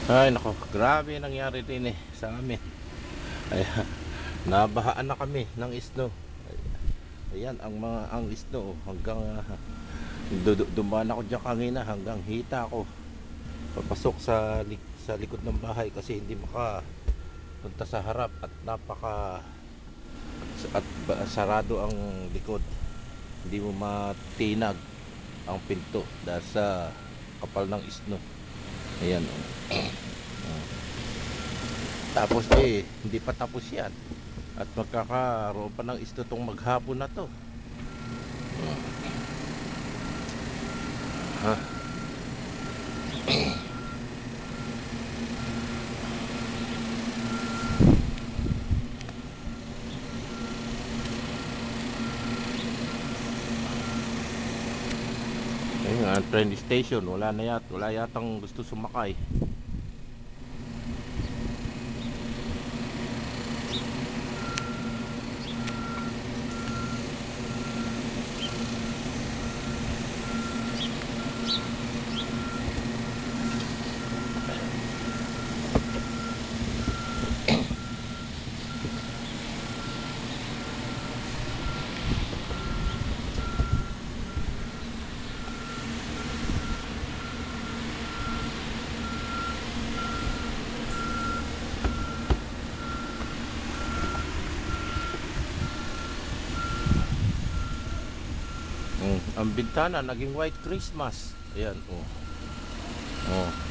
Ay nako, grabe nangyari din sa amin. Ayan, nabahaan na kami ng snow. Ayan ang mga ang snow hanggang dumaan ako diyan kanina hanggang hita ko. Papasok sa likod ng bahay kasi hindi punta sa harap at sarado ang likod. Hindi mo matinag ang pinto dahil sa kapal ng snow. Ayan oh. Tapos hindi pa tapos yan. At magkakaroon pa ng snow tong maghapon na to. Ha? Ayun nga, train station, wala yatang gusto sumakay. Ang bintana naging white Christmas. Ayan, oh. Oh.